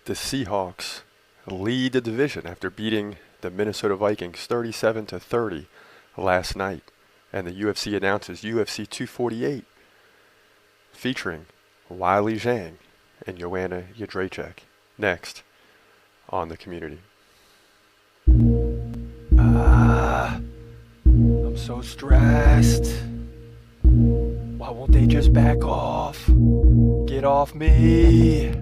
The Seahawks lead the division after beating the Minnesota Vikings 37-30 last night. And the UFC announces UFC 248 featuring Wiley Zhang and Joanna Jędrzejczyk next on The Community. I'm so stressed. Why won't they just back off? Get off me.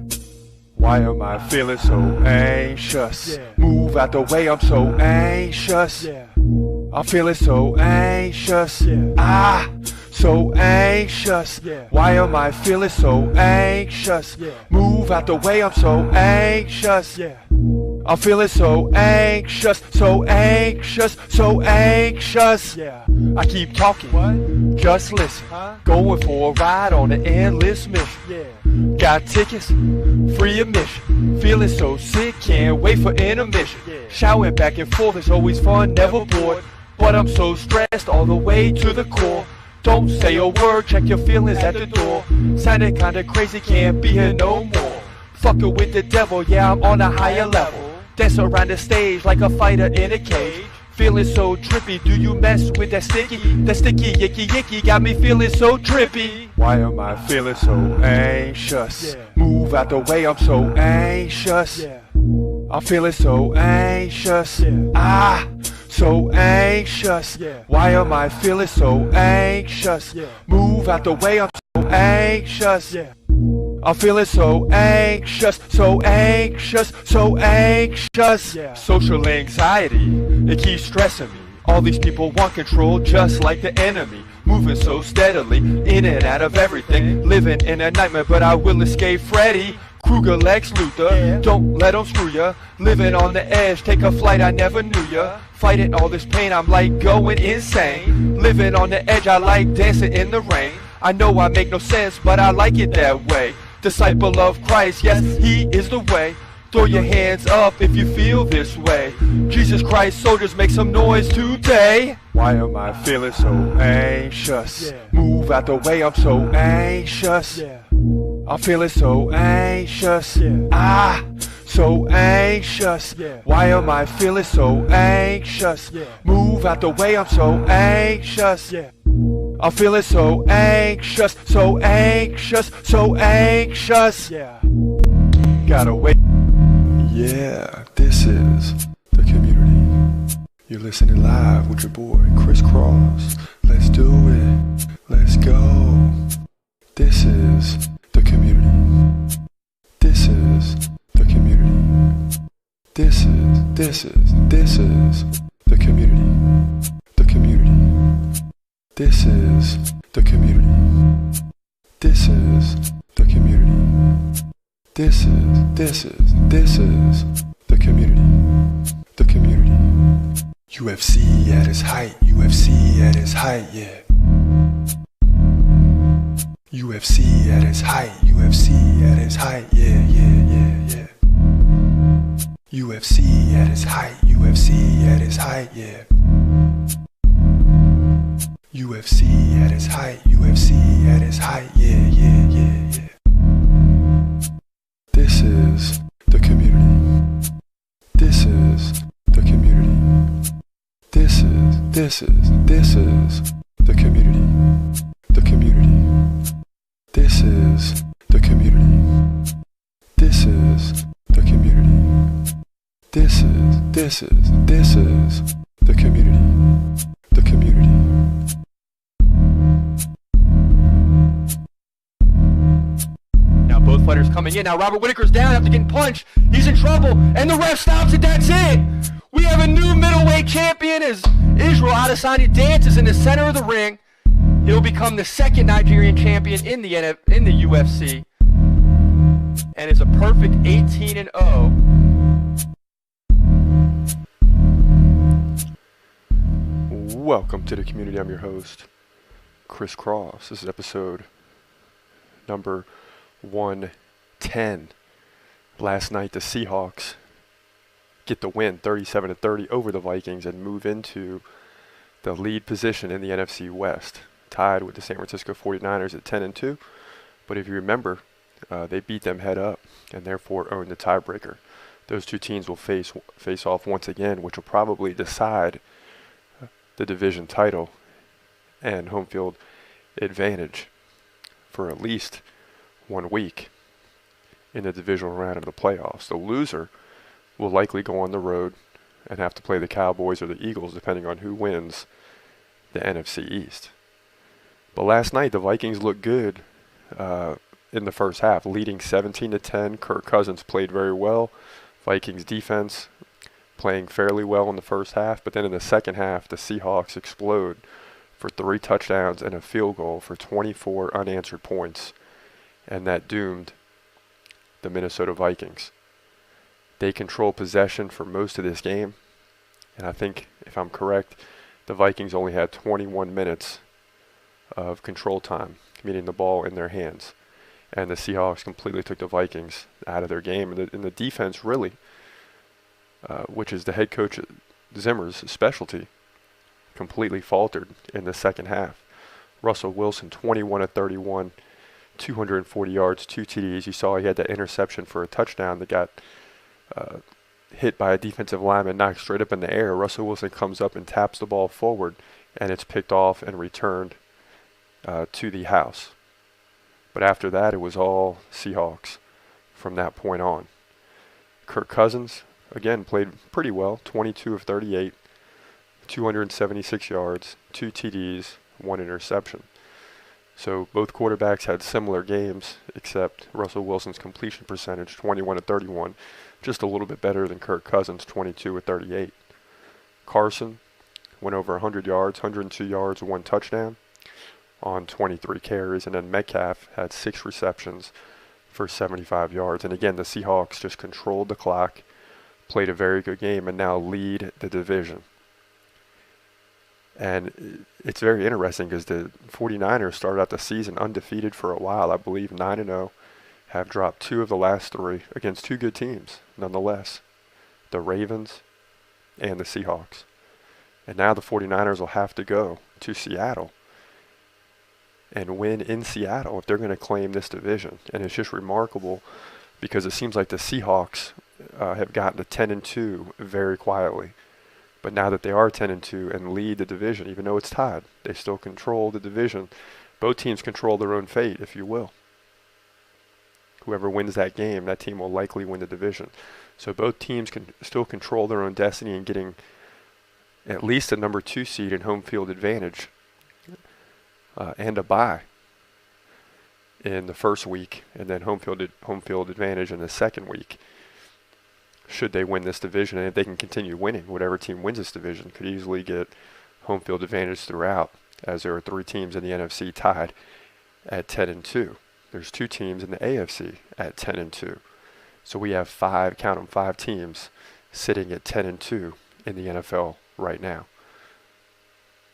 Why am I feeling so anxious? Move out the way, I'm so anxious. I'm feeling so anxious. So anxious. Why am I feeling so anxious? Move out the way, I'm so anxious. I'm feeling so anxious, so anxious, so anxious. I keep talking, just listen. Going for a ride on an endless mission. Got tickets, free admission. Feeling so sick, can't wait for intermission. Shouting back and forth, it's always fun, never bored. But I'm so stressed all the way to the core. Don't say a word, check your feelings at the door. Sounding kinda crazy, can't be here no more. Fucking with the devil, yeah, I'm on a higher level. Dance around the stage like a fighter in a cage. Feeling so trippy, do you mess with that sticky? That sticky yicky yicky got me feeling so trippy. Why am I feeling so anxious? Move out the way, I'm so anxious. I'm feeling so anxious. So anxious. Why am I feeling so anxious? Move out the way, I'm so anxious. I'm feeling so anxious, so anxious, so anxious. Social anxiety, it keeps stressing me. All these people want control just like the enemy. Moving so steadily, in and out of everything. Living in a nightmare, but I will escape Freddy Krueger, Lex Luthor, don't let them screw ya. Living on the edge, take a flight, I never knew ya. Fighting all this pain, I'm like going insane. Living on the edge, I like dancing in the rain. I know I make no sense, but I like it that way. Disciple of Christ, yes, He is the way. Throw your hands up if you feel this way. Jesus Christ, soldiers, make some noise today. Why am I feeling so anxious? Move out the way, I'm so anxious. I'm feeling so anxious. So anxious. Why am I feeling so anxious? Move out the way, I'm so anxious. I'm feeling so anxious, so anxious, so anxious. Gotta wait. Yeah, this is The Community. You're listening live with your boy, Chris Cross. Let's do it. Let's go. This is The Community. This is The Community. This is The Community. The Community. This is The Community. This is The Community. This is The Community. The Community. UFC at its height. UFC at its height, yeah. UFC at its height. UFC at its height, yeah. UFC at its height. UFC at its height, yeah. UFC at its height. UFC at its height, yeah. This is The Community. This is The Community. This is The Community. The Community. This is The Community. This is The Community. This is The Community. The Community. Now both fighters coming in. Now Robert Whitaker's down after getting punched. He's in trouble, and the ref stops it. That's it. We have a new middleweight champion as Israel Adesanya dances in the center of the ring. He'll become the second Nigerian champion in the UFC, and it's a perfect 18-0. Welcome to The Community. I'm your host, Chris Cross. This is episode number 110. Last night, the Seahawks get the win 37-30 over the Vikings and move into the lead position in the NFC West, tied with the San Francisco 49ers at 10-2. But if you remember, They beat them head up and therefore own the tiebreaker. Those two teams will face off once again, which will probably decide the division title and home field advantage for at least 1 week in the divisional round of the playoffs. The loser will likely go on the road and have to play the Cowboys or the Eagles, depending on who wins the NFC East. But last night, the Vikings looked good in the first half, leading 17-10. Kirk Cousins played very well. Vikings defense playing fairly well in the first half, but then in the second half, the Seahawks explode for 3 touchdowns and a field goal for 24 unanswered points, and that doomed the Minnesota Vikings. They control possession for most of this game, and I think, if I'm correct, the Vikings only had 21 minutes of control time, meaning the ball in their hands. And the Seahawks completely took the Vikings out of their game. And the defense really, which is the head coach Zimmer's specialty, completely faltered in the second half. Russell Wilson, 21 of 31, 240 yards, 2 TDs. You saw he had that interception for a touchdown that got hit by a defensive lineman, knocked straight up in the air. Russell Wilson comes up and taps the ball forward, and it's picked off and returned to the house. But after that, it was all Seahawks from that point on. Kirk Cousins, again, played pretty well, 22 of 38, 276 yards, 2 TDs, 1 interception. So both quarterbacks had similar games, except Russell Wilson's completion percentage, 21 of 31, just a little bit better than Kirk Cousins, 22 of 38. Carson went over 100 yards, 102 yards, 1 touchdown on 23 carries, and then Metcalf had 6 receptions for 75 yards. And again, the Seahawks just controlled the clock, played a very good game, and now lead the division. And it's very interesting because the 49ers started out the season undefeated for a while, I believe 9-0, have dropped 2 of the last 3 against 2 good teams, nonetheless, the Ravens and the Seahawks. And now the 49ers will have to go to Seattle and win in Seattle if they're going to claim this division. And it's just remarkable because it seems like the Seahawks have gotten to 10-2 very quietly. But now that they are 10-2 and lead the division, even though it's tied, they still control the division. Both teams control their own fate, if you will. Whoever wins that game, that team will likely win the division. So both teams can still control their own destiny and getting at least a number 2 seed in home field advantage and a bye in the first week, and then home field advantage in the second week. Should they win this division, and if they can continue winning, whatever team wins this division could easily get home field advantage throughout, as there are 3 teams in the NFC tied at 10-2. There's 2 teams in the AFC at 10-2. So we have 5 teams sitting at 10-2 in the NFL right now.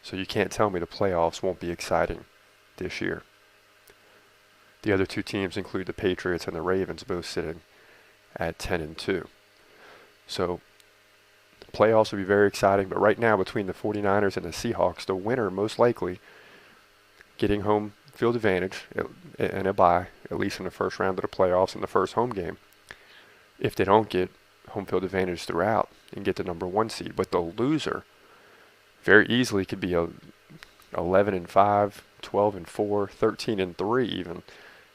So you can't tell me the playoffs won't be exciting this year. The other 2 teams include the Patriots and the Ravens, both sitting at 10-2. So the playoffs will be very exciting, but right now between the 49ers and the Seahawks, the winner most likely getting home field advantage and a bye, at least in the first round of the playoffs in the first home game, if they don't get home field advantage throughout and get the number 1 seed. But the loser very easily could be 11-5, 12-4, 13-3 even,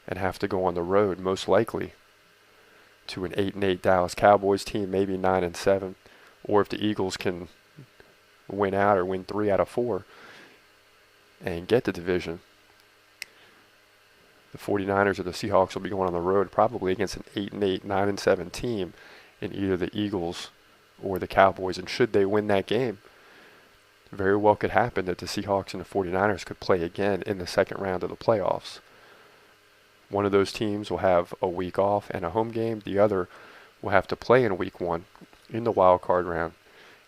and have to go on the road most likely to an 8-8 Dallas Cowboys team, maybe 9-7, or if the Eagles can win out or win 3 out of 4 and get the division, the 49ers or the Seahawks will be going on the road probably against an 8-8, 9-7 team in either the Eagles or the Cowboys. And should they win that game, very well could happen that the Seahawks and the 49ers could play again in the second round of the playoffs. One of those teams will have a week off and a home game. The other will have to play in week 1 in the wild card round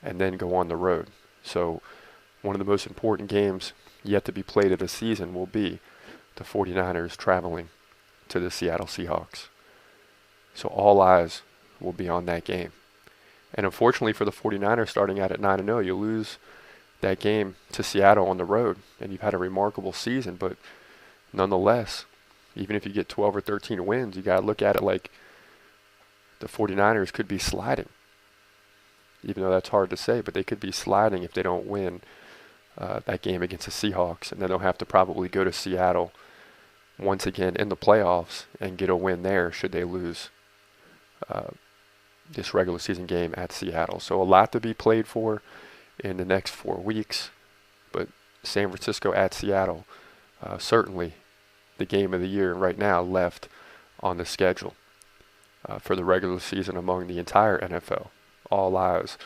and then go on the road. So one of the most important games yet to be played of the season will be the 49ers traveling to the Seattle Seahawks. So all eyes will be on that game. And unfortunately for the 49ers, starting out at 9-0, you lose that game to Seattle on the road, and you've had a remarkable season, but nonetheless, Even if you get 12 or 13 wins, you got to look at it like the 49ers could be sliding. Even though that's hard to say, but they could be sliding if they don't win that game against the Seahawks. And then they'll have to probably go to Seattle once again in the playoffs and get a win there should they lose this regular season game at Seattle. So a lot to be played for in the next 4 weeks. But San Francisco at Seattle, certainly the game of the year right now left on the schedule for the regular season among the entire NFL. All eyes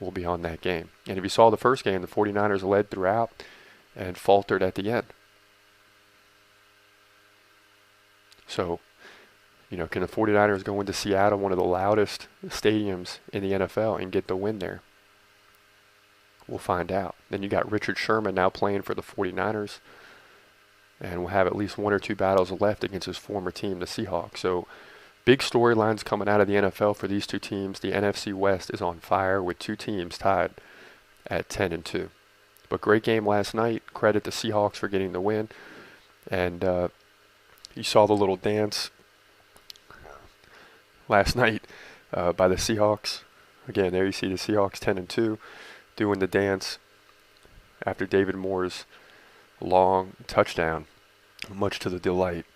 will be on that game. And if you saw the first game, the 49ers led throughout and faltered at the end. So, you know, can the 49ers go into Seattle, one of the loudest stadiums in the NFL, and get the win there? We'll find out. Then you got Richard Sherman now playing for the 49ers, and will have at least 1 or 2 battles left against his former team, the Seahawks. So big storylines coming out of the NFL for these two teams. The NFC West is on fire with 2 teams tied at 10-2. But great game last night. Credit the Seahawks for getting the win. And you saw the little dance last night by the Seahawks. Again, there you see the Seahawks 10-2 doing the dance after David Moore's long touchdown, much to the delight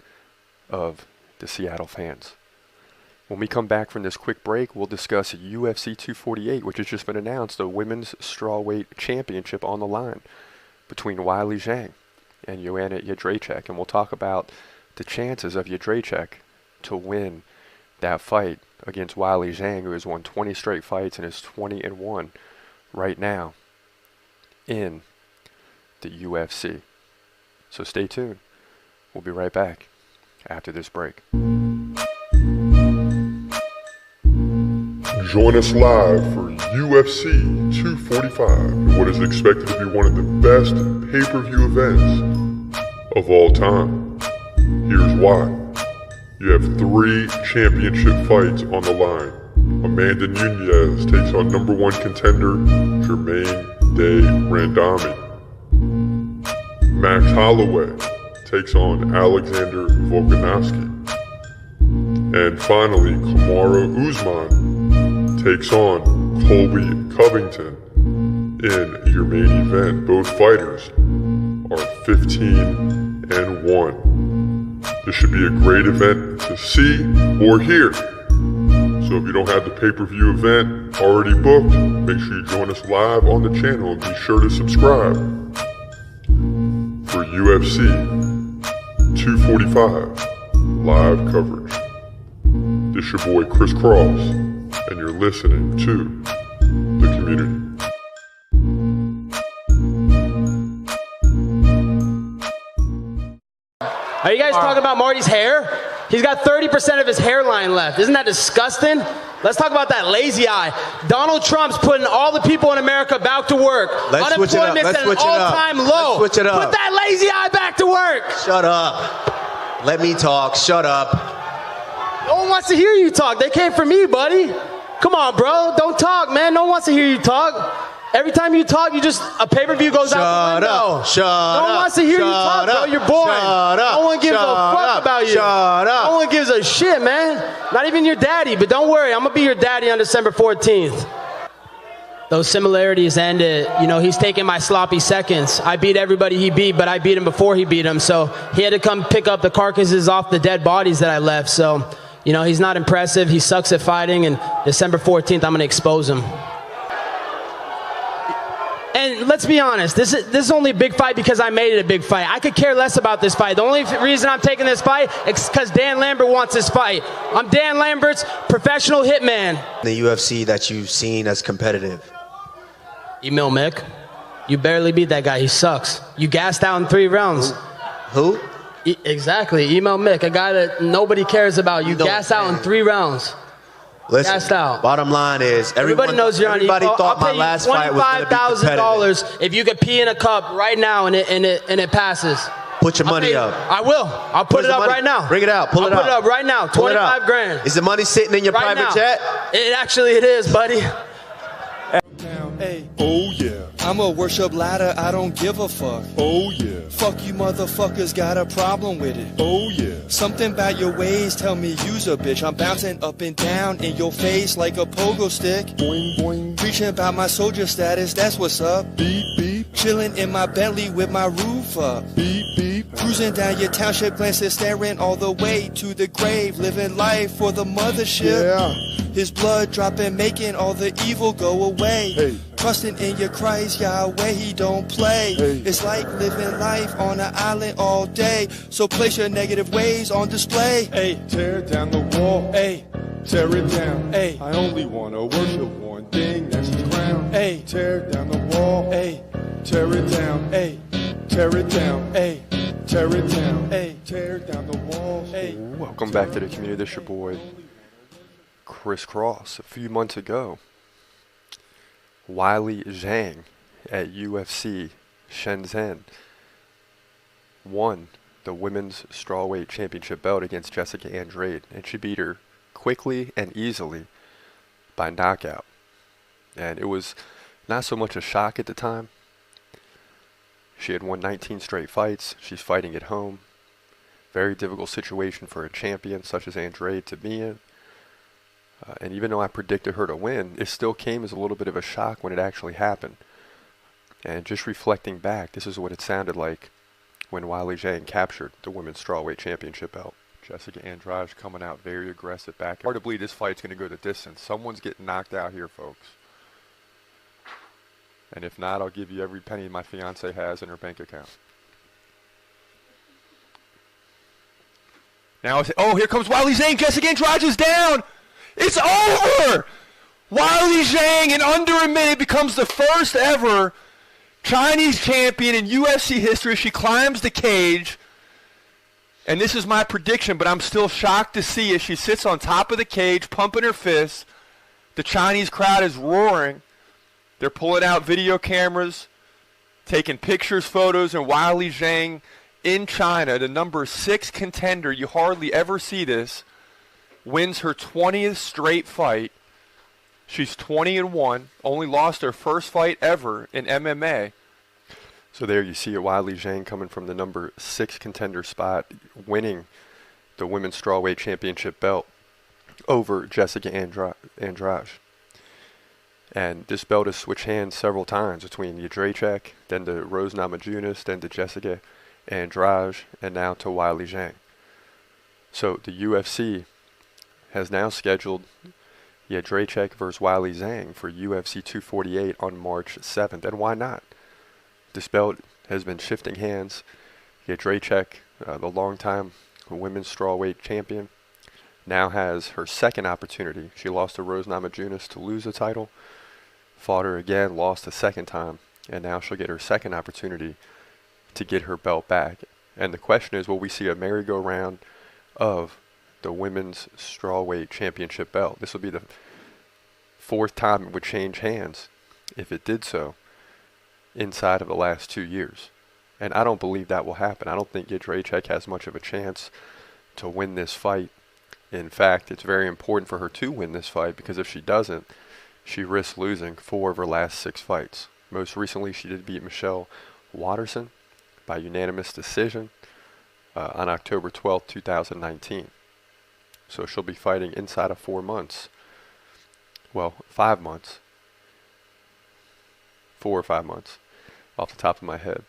of the Seattle fans. When we come back from this quick break, we'll discuss UFC 248, which has just been announced, the Women's Strawweight Championship on the line between Weili Zhang and Joanna Jędrzejczyk. And we'll talk about the chances of Jędrzejczyk to win that fight against Weili Zhang, who has won 20 straight fights and is 20-1 right now in the UFC. So stay tuned. We'll be right back after this break. Join us live for UFC 245, what is expected to be one of the best pay-per-view events of all time. Here's why. You have 3 championship fights on the line. Amanda Nunes takes on #1 contender Germaine de Randamie. Max Holloway takes on Alexander Volkanovski. And finally, Kamaru Usman takes on Colby Covington in your main event. Both fighters are 15-1. This should be a great event to see or hear. So if you don't have the pay-per-view event already booked, make sure you join us live on the channel and be sure to subscribe for UFC 245 live coverage. This your boy Chris Cross, and you're listening to The Community. Are you guys talking about Marty's hair? He's got 30% of his hairline left. Isn't that disgusting? Let's talk about that lazy eye. Donald Trump's putting all the people in America back to work. Unemployment's at an all-time low. Let's switch it up. Put that lazy eye back to work. Shut up. Let me talk. Shut up. No one wants to hear you talk. They came for me, buddy. Come on, bro. Don't talk, man. No one wants to hear you talk. Every time you talk, a pay-per-view goes out the window. Shut up. No one wants to hear you talk, bro. You're boring. Shut up. No one gives a fuck about you. Shut up. No one gives a shit, man. Not even your daddy. But don't worry, I'm going to be your daddy on December 14th. Those similarities ended. You know, he's taking my sloppy seconds. I beat everybody he beat, but I beat him before he beat him. So he had to come pick up the carcasses off the dead bodies that I left. So, you know, he's not impressive. He sucks at fighting. And December 14th, I'm going to expose him. And let's be honest, this is only a big fight because I made it a big fight. I could care less about this fight. The only reason I'm taking this fight is because Dan Lambert wants this fight. I'm Dan Lambert's professional hitman. The UFC that you've seen as competitive. Emil Mick, you barely beat that guy. He sucks. You gassed out in 3 rounds. Who? Exactly, Emil Mick, a guy that nobody cares about. You gassed out in 3 rounds. Listen, gassed out. Bottom line is, everybody knows you're on. Everybody thought my last fight was going to be competitive. $25,000 if you could pee in a cup right now and it passes. Put your money up. I will. I'll put it up right now. Bring it out. Pull it up. I'll put it up right now. 25 grand. Is the money sitting in your private jet? It is, buddy. Oh yeah, I'ma worship ladder, I don't give a fuck. Oh yeah, Fuck you motherfuckers, got a problem with it. oh yeah. Something about your ways tell me you's a bitch. I'm bouncing up and down in your face like a pogo stick. Boing boing, Preaching about my soldier status, that's what's up. beep beep, Chilling in my Bentley with my roof up. beep beep. Cruising down your township, glancing, staring all the way to the grave. Living life for the mothership. Yeah. His blood dropping, making all the evil go away. Hey. Trusting in your Christ, Yahweh, he don't play. Hey. It's like living life on an island all day. So place your negative ways on display. Hey, tear down the wall. Hey, Tear it down. Hey. I only wanna worship one thing, that's His crown. Hey. Tear down the wall. hey, Tear it down. hey, Tear it down. hey, Tear it down. hey, Tear down the walls. hey. Welcome back to the community. This is your boy, Chris Cross. A few months ago, Weili Zhang at UFC Shenzhen won the women's strawweight championship belt against Jessica Andrade, and she beat her quickly and easily by knockout. And it was not so much a shock at the time. She had won 19 straight fights. She's fighting at home. Very difficult situation for a champion such as Andrade to be in. And even though I predicted her to win, it still came as a little bit of a shock when it actually happened. And just reflecting back, this is what it sounded like when Weili Zhang captured the women's strawweight championship belt. Jessica Andrade coming out very aggressive back. Hard to believe this fight's going to go the distance. Someone's getting knocked out here, folks. And if not, I'll give you every penny my fiance has in her bank account. Now, oh, here comes Weili Zhang. Jessica Andrade is down. It's over. Weili Zhang, in under a minute, becomes the first ever Chinese champion in UFC history. She climbs the cage. And this is my prediction, but I'm still shocked to see as she sits on top of the cage, pumping her fists. The Chinese crowd is roaring. They're pulling out video cameras, taking pictures, photos, and Weili Zhang in China, the number 6 contender, you hardly ever see this, wins her 20th straight fight. She's 20-1, only lost her first fight ever in MMA. So there you see Weili Zhang coming from the number 6 contender spot, winning the women's strawweight championship belt over Jessica Andrade. And this belt has switched hands several times between Jędrzejczyk, then to Rose Namajunas, then to Jessica Andrade, and now to Weili Zhang. So the UFC has now scheduled Jędrzejczyk versus Weili Zhang for UFC 248 on March 7th. And why not? This belt has been shifting hands. Jędrzejczyk, the longtime women's strawweight champion, now has her second opportunity. She lost to Rose Namajunas to lose the title, fought her again, lost a second time, and now she'll get her second opportunity to get her belt back. And the question is, will we see a merry-go-round of the women's strawweight championship belt? This will be the 4th time it would change hands, if it did so, inside of the last 2 years. And I don't believe that will happen. I don't think Jędrzejczyk has much of a chance to win this fight. In fact, it's very important for her to win this fight, because if she doesn't, she risks losing 4 of her last 6 fights. Most recently, she did beat Michelle Waterson by unanimous decision on October 12, 2019. So she'll be fighting inside of 4 months. Well, 5 months. 4 or 5 months, off the top of my head,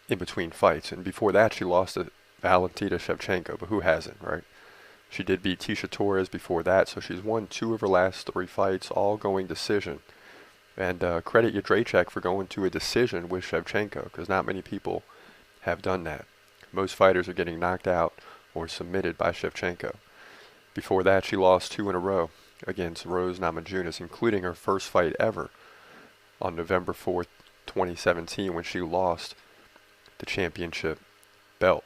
in between fights. And before that, she lost to Valentina Shevchenko, but who hasn't, right? She did beat Tisha Torres before that, so she's won 2 of her last 3 fights, all going decision. And credit Jędrzejczyk for going to a decision with Shevchenko, because not many people have done that. Most fighters are getting knocked out or submitted by Shevchenko. Before that, she lost 2 in a row against Rose Namajunas, including her first fight ever on November 4th, 2017, when she lost the championship belt.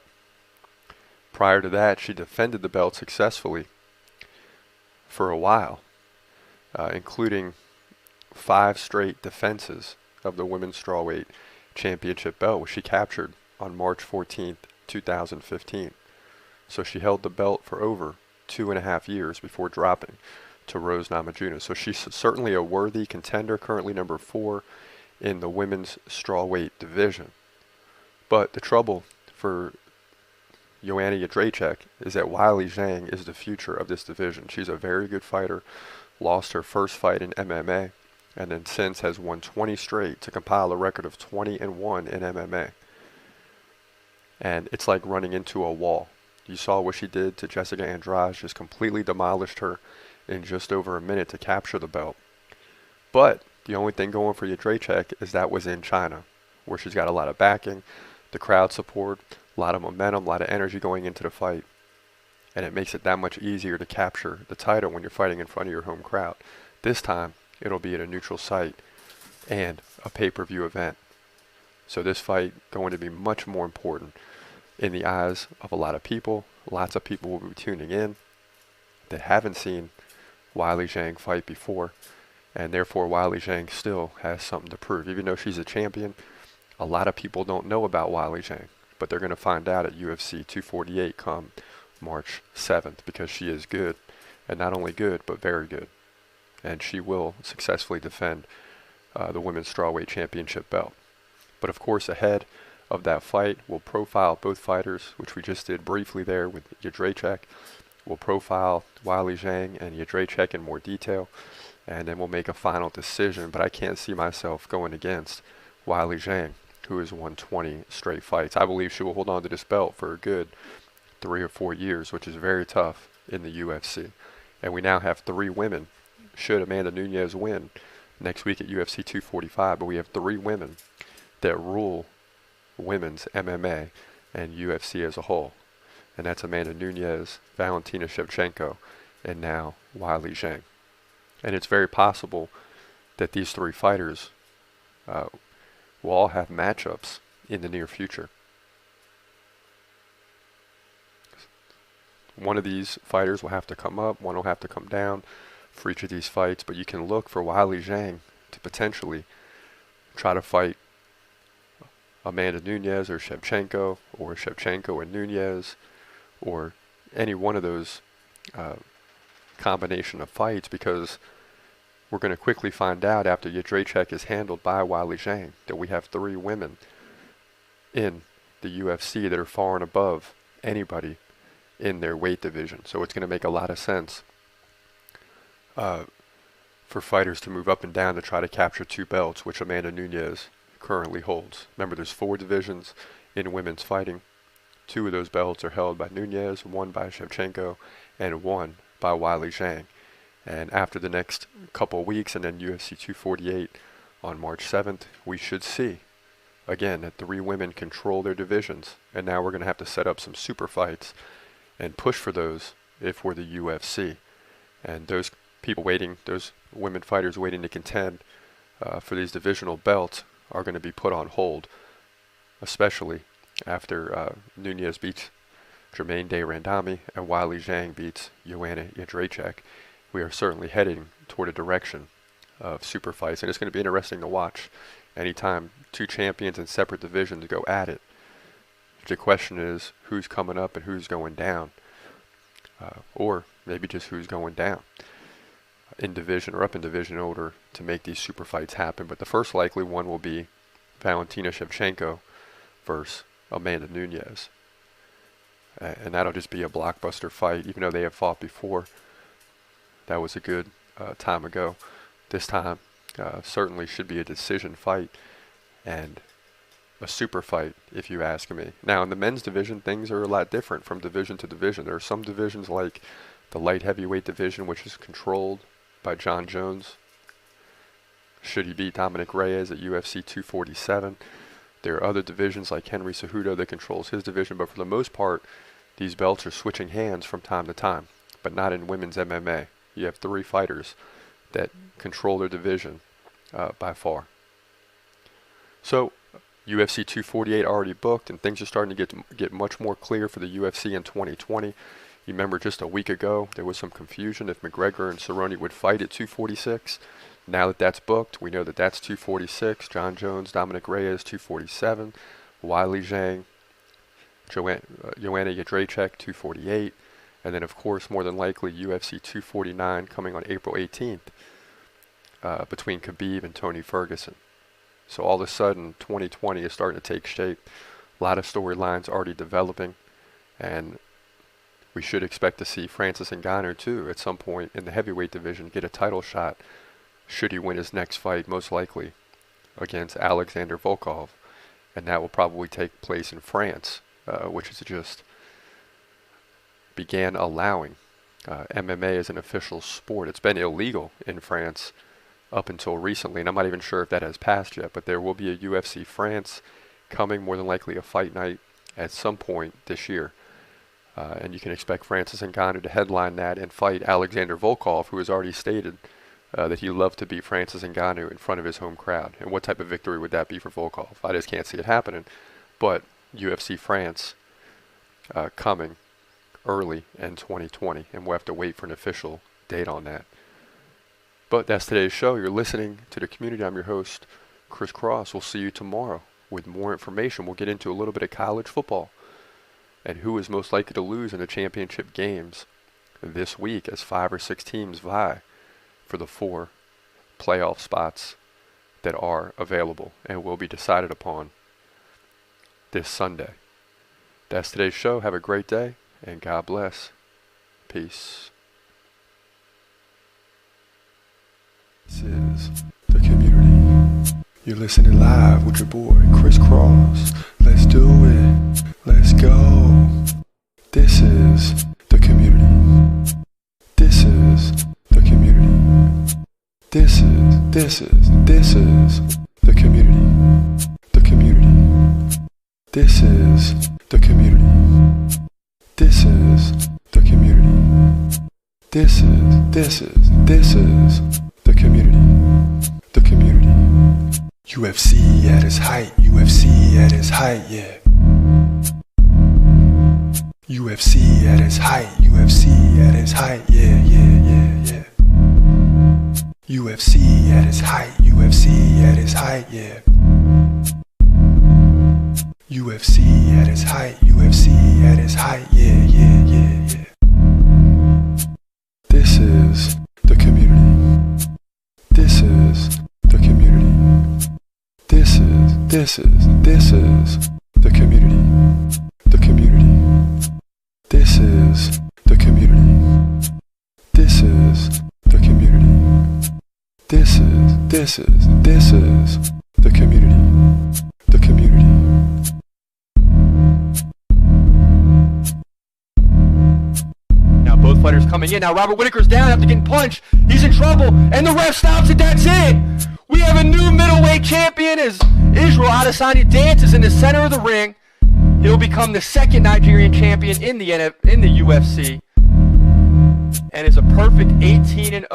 Prior to that, she defended the belt successfully for a while, including 5 straight defenses of the women's strawweight championship belt, which she captured on March 14th, 2015. So she held the belt for over 2.5 years before dropping to Rose Namajunas. So she's certainly a worthy contender, currently number 4 in the women's strawweight division. But the trouble for Joanna Jędrzejczyk is that Weili Zhang is the future of this division. She's a very good fighter, lost her first fight in MMA, and then since has won 20 straight to compile a record of 20-1 in MMA. And it's like running into a wall. You saw what she did to Jessica Andrade, just completely demolished her in just over a minute to capture the belt. But the only thing going for Jędrzejczyk is that was in China, where she's got a lot of backing, the crowd support, a lot of momentum, a lot of energy going into the fight. And it makes it that much easier to capture the title when you're fighting in front of your home crowd. This time, it'll be at a neutral site and a pay-per-view event. So this fight going to be much more important in the eyes of a lot of people. Lots of people will be tuning in that haven't seen Weili Zhang fight before, and therefore Weili Zhang still has something to prove. Even though she's a champion, a lot of people don't know about Weili Zhang, but they're going to find out at UFC 248 come March 7th, because she is good, and not only good, but very good. And she will successfully defend the Women's Strawweight Championship belt. But of course, ahead of that fight, we'll profile both fighters, which we just did briefly there with Jędrzejczyk. We'll profile Weili Zhang and Jędrzejczyk in more detail, and then we'll make a final decision. But I can't see myself going against Weili Zhang, who has won 20 straight fights. I believe she will hold on to this belt for a good 3 or 4 years, which is very tough in the UFC. And we now have 3 women, should Amanda Nunes win next week at UFC 245, but we have 3 women that rule women's MMA and UFC as a whole. And that's Amanda Nunes, Valentina Shevchenko, and now Weili Zhang. And it's very possible that these 3 fighters will all have matchups in the near future. One of these fighters will have to come up, one will have to come down for each of these fights, but you can look for Weili Zhang to potentially try to fight Amanda Nunes or Shevchenko and Nunes, or any one of those combination of fights, because we're going to quickly find out after Jędrzejczyk is handled by Weili Zhang that we have 3 women in the UFC that are far and above anybody in their weight division. So it's going to make a lot of sense for fighters to move up and down to try to capture 2 belts, which Amanda Nunes currently holds. Remember, there's 4 divisions in women's fighting. 2 of those belts are held by Nunes, 1 by Shevchenko, and 1 by Weili Zhang. And after the next couple of weeks, and then UFC 248 on March 7th, we should see again that 3 women control their divisions. And now we're going to have to set up some super fights and push for those if we're the UFC. And those people waiting, those women fighters waiting to contend for these divisional belts are going to be put on hold, especially after Nunes beats Germaine de Randami and Weili Zhang beats Joanna Jędrzejczyk. We are certainly heading toward a direction of super fights, and it's going to be interesting to watch anytime 2 champions in separate divisions go at it. The question is who's coming up and who's going down, or maybe just who's going down in division or up in division order to make these super fights happen. But the first likely one will be Valentina Shevchenko versus Amanda Nunes. And that'll just be a blockbuster fight, even though they have fought before. That was a good time ago. This time certainly should be a decision fight and a super fight, if you ask me. Now, in the men's division, things are a lot different from division to division. There are some divisions like the light heavyweight division, which is controlled by John Jones, should he beat Dominic Reyes at UFC 247. There are other divisions like Henry Cejudo that controls his division, but for the most part, these belts are switching hands from time to time, but not in women's MMA. You have 3 fighters that control their division by far. So UFC 248 already booked, and things are starting to get much more clear for the UFC in 2020. You remember just a week ago there was some confusion if McGregor and Cerrone would fight at 246. Now that that's booked, we know that that's 246. John Jones, Dominic Reyes, 247. Weili Zhang, Joanna Jędrzejczyk, 248. And then, of course, more than likely, UFC 249 coming on April 18th between Khabib and Tony Ferguson. So all of a sudden, 2020 is starting to take shape. A lot of storylines already developing. And we should expect to see Francis Ngannou, too, at some point in the heavyweight division, get a title shot, should he win his next fight, most likely, against Alexander Volkov. And that will probably take place in France, which is just began allowing MMA as an official sport. It's been illegal in France up until recently, and I'm not even sure if that has passed yet, but there will be a UFC France coming, more than likely a fight night at some point this year. And you can expect Francis Ngannou to headline that and fight Alexander Volkov, who has already stated that he'd love to beat Francis Ngannou in front of his home crowd. And what type of victory would that be for Volkov? I just can't see it happening. But UFC France coming early in 2020, and we'll have to wait for an official date on that. But that's today's show. You're listening to The Community. I'm your host, Chris Cross. We'll see you tomorrow with more information. We'll get into a little bit of college football and who is most likely to lose in the championship games this week as 5 or 6 teams vie for the 4 playoff spots that are available and will be decided upon this Sunday. That's today's show. Have a great day, and God bless. Peace. This is The Community. You're listening live with your boy, Chris Cross. Let's do it. Let's go. This is The Community. This is The Community. This is The Community. The Community. This is The Community. This is The Community. This is The Community. The Community. UFC at its height. UFC at its height, yeah. UFC at its height. UFC at its height, yeah, yeah, yeah, yeah. UFC at its height. UFC at its height, yeah. UFC at its height. UFC at its height, yeah, yeah, yeah, yeah. This is The Community. This is The Community. This is The Community. The Community. This is The Community. This is The Community. This is The Community. The Community. Now both fighters coming in. Now Robert Whittaker's down after getting punched. He's in trouble, and the ref stops it. That's it. We have a new middleweight champion as Israel Adesanya dances in the center of the ring. He'll become the second Nigerian champion in the UFC, and is a perfect 18-0